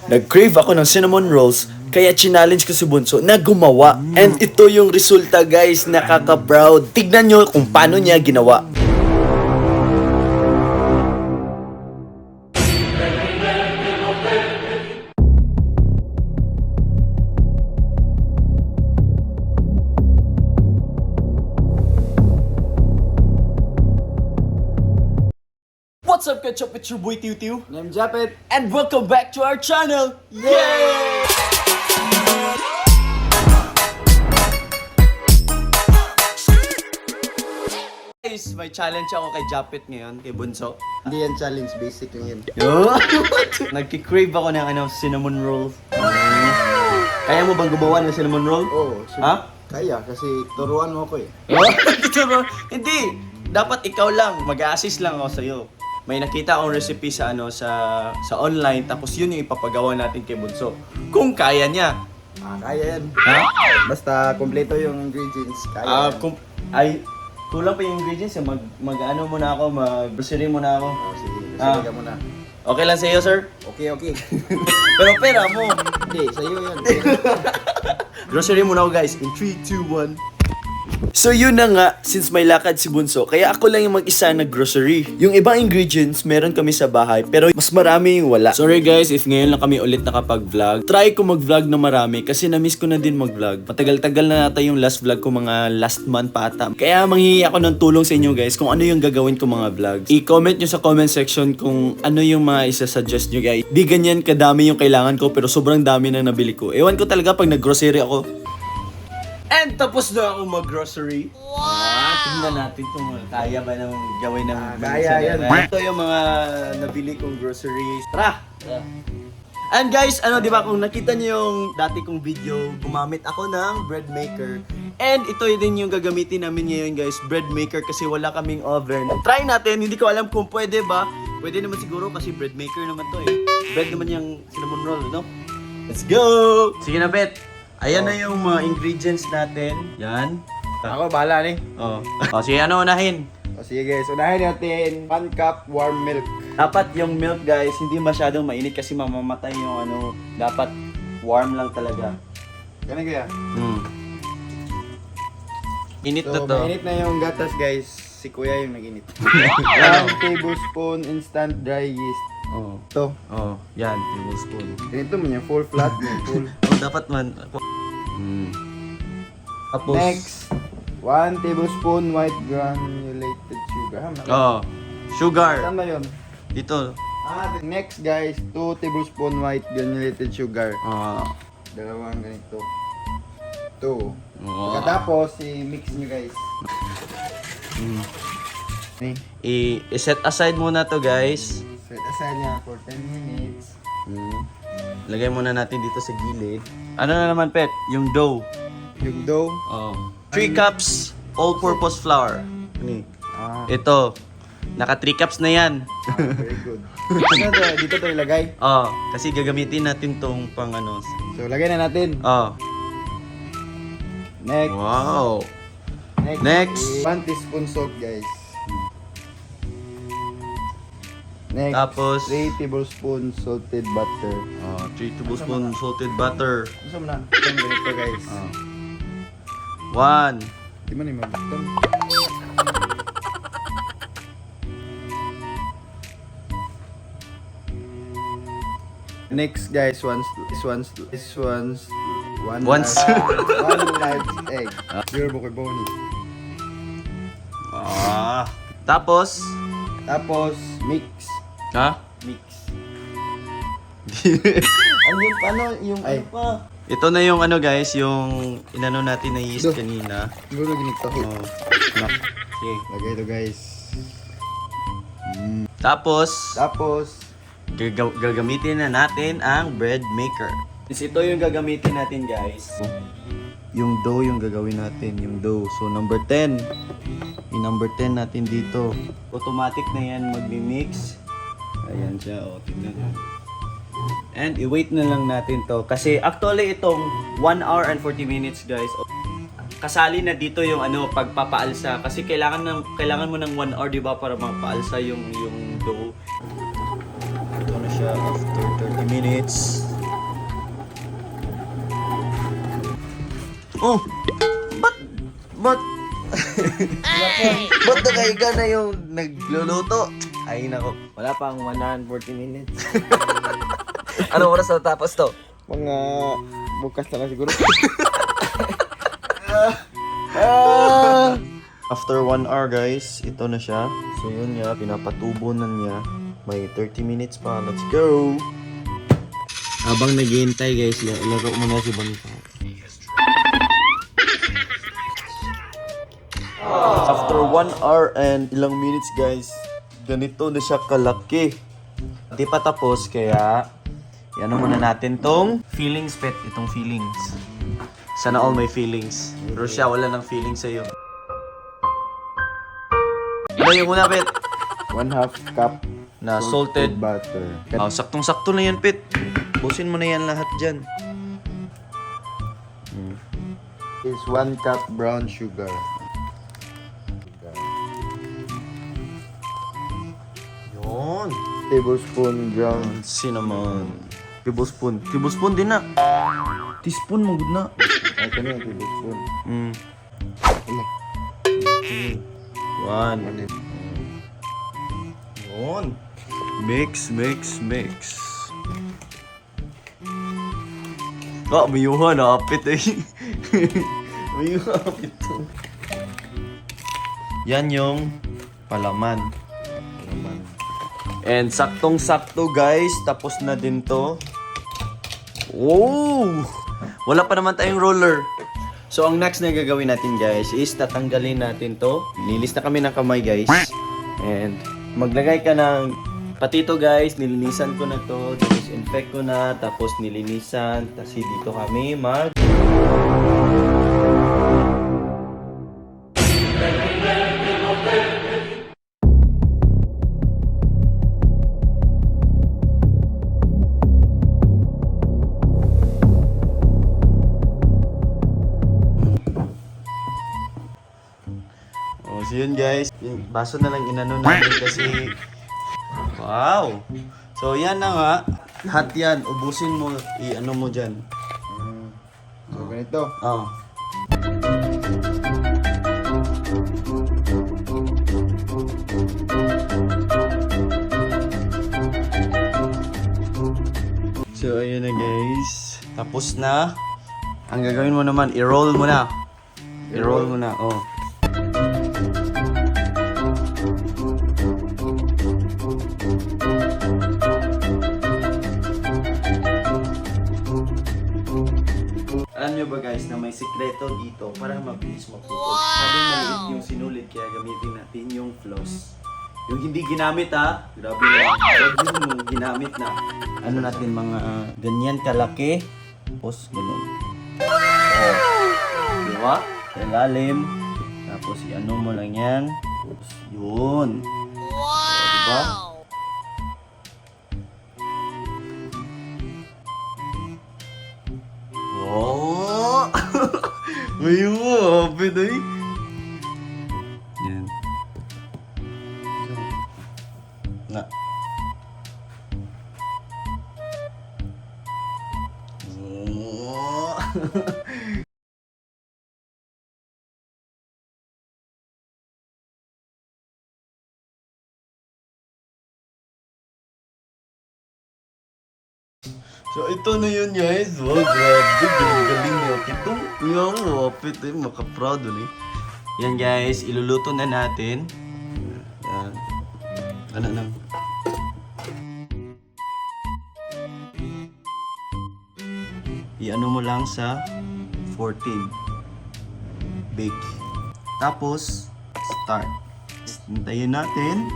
Nag-crave ako ng cinnamon rolls, kaya challenge ko si Bunso na gumawa. And ito yung resulta guys, nakaka-proud. Tignan nyo kung paano niya ginawa. What's up, Ketchup? It's your boy Tiu Tiu. I'm Japet. And welcome back to our channel! Yay! Guys, may challenge ako kay Japet ngayon, kay Bunso. Hindi yan challenge, basic lang yan. Nagki-crave ako ng cinnamon roll. Kaya mo bang gumawa ng cinnamon roll? Oo. Ha? Kaya, kasi turuan mo ako eh. Hindi. Dapat ikaw lang. Mag-a-assist lang ako sa'yo. May nakita akong recipe sa online, tapos yun yung ipapagawa natin kay Bunso. Kung kaya niya. Kaya yan. Ha? Basta kompleto yung ingredients. Kaya yan. Kulang pa yung ingredients. Mag-ano muna ako, mag-grocery muna ako. Sige, Ah. sige ka muna. Okay lang sa'yo, sir? Okay. Pero pera mo. Hindi, sa'yo yan. Grocery muna ako, guys. In 3, 2, 1. So yun na nga, since may lakad si Bunso, kaya ako lang yung mag-isa na grocery. Yung ibang ingredients, meron kami sa bahay, pero mas marami yung wala. Sorry guys, if ngayon lang kami ulit nakapag-vlog. Try ko mag-vlog na marami kasi na-miss ko na din mag-vlog. Matagal-tagal na nata yung last vlog ko, mga last month pa ata. Kaya manghihingi ako ng tulong sa inyo guys kung ano yung gagawin ko mga vlogs. I-comment nyo sa comment section kung ano yung mga isa-suggest nyo guys. Di ganyan kadami yung kailangan ko pero sobrang dami na nabili ko. Ewan ko talaga pag nag-grocery ako. And tapos na ako mag-grocery. Wow! Tingnan natin kung kaya ba nang gawin ng kaya yan. Ito yung mga nabili kong groceries. Tara! And guys, di ba kung nakita niyo yung dati kong video, gumamit ako ng bread maker. And ito din yung gagamitin namin ngayon guys, bread maker kasi wala kaming oven. Try natin, hindi ko alam kung pwede ba. Pwede naman siguro kasi bread maker naman to eh. Bread naman yung cinnamon roll, no? Let's go! Sige na, Bet. Ayan na yung mga ingredients natin. Yan. Ako, bahala ni. Sige, ano unahin? Sige guys, unahin natin 1 cup warm milk. Dapat yung milk guys, hindi masyadong mainit kasi mamamatay yung dapat warm lang talaga. Ganun kaya. Init na So, to. mainit na yung gatas guys. Si kuya yung nag-init. 1 tablespoon instant dry yeast. Ito. Yan, tablespoon. Ganito mo yung full flat. Full. Dapat man. Tapos, Next, 1 tablespoon white granulated sugar. sugar. Saan ba yun? Dito. Next guys, 2 tablespoon white granulated sugar. Dalawang ganito. 2. Pagkatapos, i-mix nyo guys. I-set aside muna to guys. Set aside niya for 10 minutes. Lagay muna natin dito sa gilid. Ano na naman, Pet? Yung dough. Yung dough. 3 cups all-purpose flour. Ito. Naka 3 cups na yan. Very good. Dito to ilagay. Kasi gagamitin natin tong pang So, lagay na natin. Next. Wow. Next. 1 teaspoon salt guys. Next. Tapos, 3 tablespoon salted butter. 3 tablespoon salted butter. Gusto mo na? Ito ganito guys. 1. Di man yung mabutong. Next guys, one large egg. Pure bukoy boni. Tapos, Mix. Mix. Paano yung Ay. pa? Ito na yung guys, yung inano natin na yeast kanina. Siguro ginito. Okay. Lagay ito guys. Tapos, Tapos, gagamitin na natin ang bread maker. Ito yung gagamitin natin guys. Yung dough yung gagawin natin, yung dough. So number 10. Yung number 10 natin dito. Automatic na yan magmi-mix. Ayan siya, tingnan nyo. And i-wait na lang natin to. Kasi actually itong 1 hour and 40 minutes guys. Kasali na dito yung pagpapaalsa. Kasi kailangan mo ng 1 hour, di ba, para mapaalsa yung dough. Ito na siya after 30 minutes. Oh! Ba't nakahiga na yung nagluluto? Ay, nako. Wala pang 140 minutes. Anong oras na tapos to? Mga bukas na lang siguro. After 1 hour guys, ito na siya. So yun nga, pinapatubo na niya. May 30 minutes pa. Let's go! Habang naghihintay guys, laro mo na si Bonfa. After 1 hour and ilang minutes guys, ganito na siya kalaki. Hindi pa tapos, kaya ano muna natin tong feelings pet, itong feelings. Sana all may feelings. Pero siya wala ng feelings sa'yo. Ano yung una pet? 1/2 cup Na salted. butter. Oh, saktong-sakto na yan pet. Busin mo na yan lahat dyan. Is 1 cup brown sugar. Yun. Tablespoon ground. Cinnamon. Tablespoon. Tablespoon din na. Teaspoon mo good na. Ay, kanya tablespoon. One. Yun. Mix, mix, mix. Ah, mayuhan. Nakapit eh. Mayuhan. Nakapit. Yan yung palaman. And saktong-sakto guys. Tapos na din to. Wow! Wala pa naman tayong roller. So, ang next na gagawin natin guys is tatanggalin natin to. Linis na kami ng kamay guys. And maglagay ka ng patito guys. Nilinisan ko na to. Disinfect ko na. Tapos nilinisan. Tapos dito kami mag... Oh, so yun guys, yung baso na lang inano namin kasi wow. So yan na nga, hot yan, ubusin mo, i-ano mo dyan. So, ganito. Oh. So ayun na guys, tapos na. Ang gagawin mo naman, i-roll mo na. I-roll mo na, oh. Alam nyo ba guys na may sikreto dito para mabilis maputol? Sabi maliit yung sinulid kaya gamitin natin yung floss. Yung hindi ginamit ha, grabe na. Huwag yung ginamit na. Ano natin mga ganyan kalaki. Tapos ganun. Oh. Diba? Sa ilalim. Tapos i-ano mo lang yan. Tapos yun. Wow! Diba? Oh! May hapit eh. Yan. Na. Oh! So, ito na yun guys. Wow, grabe. Galing niyo. Itong yung wapit eh. Makaproud eh. Yan guys. Iluluto na natin. Yan. Ano lang. I-ano mo lang sa 14. Bake. Tapos, start. Hintayin natin.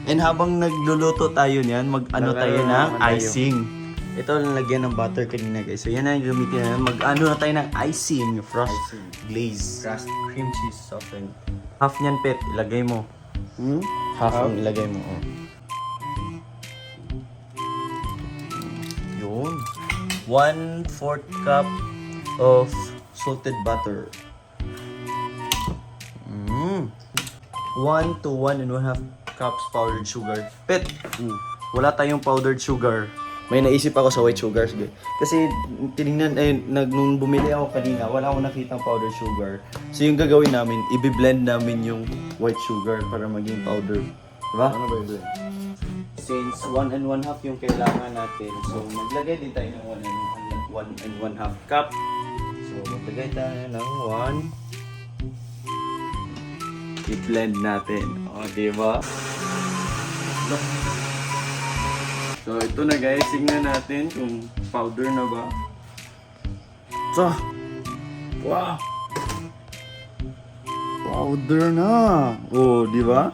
And habang nagluluto tayo niyan, mag-ano tayo ng icing. Ito lang lagyan ng butter kanina guys. So yan na yung gamitin na. Mag-ano na tayo ng icing. Frost glaze. Crust cream cheese softened. Half niyan pet, ilagay mo. Half ang ilagay mo. Oh. Yun. 1/4 cup of salted butter. 1 to 1.5 cups powdered sugar. Pet, wala tayong powdered sugar. may naisip ako sa white sugars. Kasi tinignan, nung bumili ako kanina, wala akong nakitang powder sugar. So yung gagawin namin, i-blend namin yung white sugar para maging powder. Diba? Ano ba yun? Since 1 1/2 yung kailangan natin, so maglagay din tayo ng 1 1/2 cup. So maglagay tayo ng 1. I-blend natin. O, diba? So ito na guys, tingnan natin kung powder na ba. So, wow! Powder na! Oh, di ba?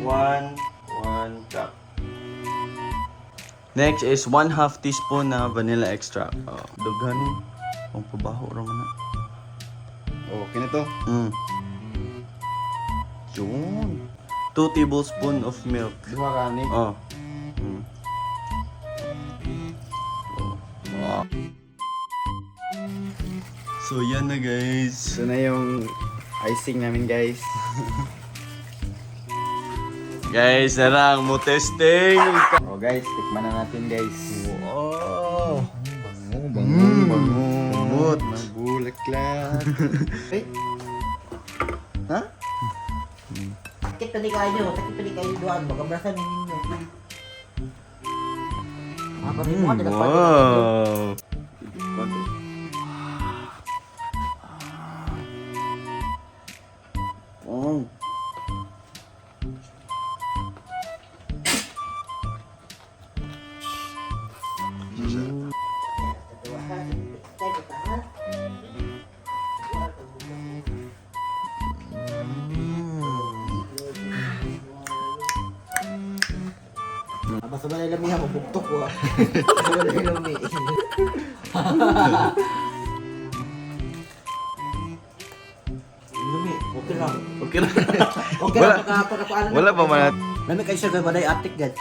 1 cup. Next is 1/2 teaspoon na vanilla extract. Oh, daghanin. Ang pabaho raman na. Okay na to. Yun. 2 tablespoon of milk. Dumarami. Oh. Wow. So yan na guys. Ito na yung icing namin guys. Guys, narang mo testing. Oh guys, tikman na natin guys. Wow. Bango. Bangot. Nabulaklak. Hey. Ha? Sakit tadi kayo doan, baka berasa ninyo. Apa rin mo ada dapat. Wow. Oh. Apa sebenarnya lami mo buktok ko. Sebenarnya lami. Lami, okay lang. Okay na. Okay Wala. lang pagkaano. Wala pa man. Lami kay siya gabaday atik gad.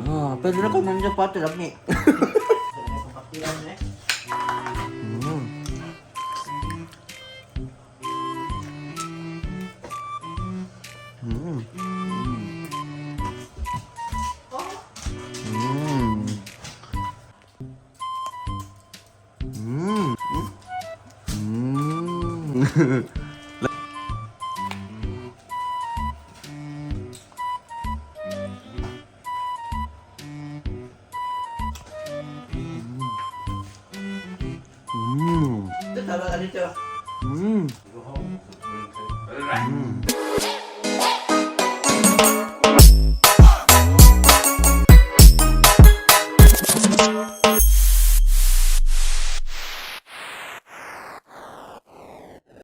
Ah, pero na kung nandiyan pa ito lami. Ito talaga dito.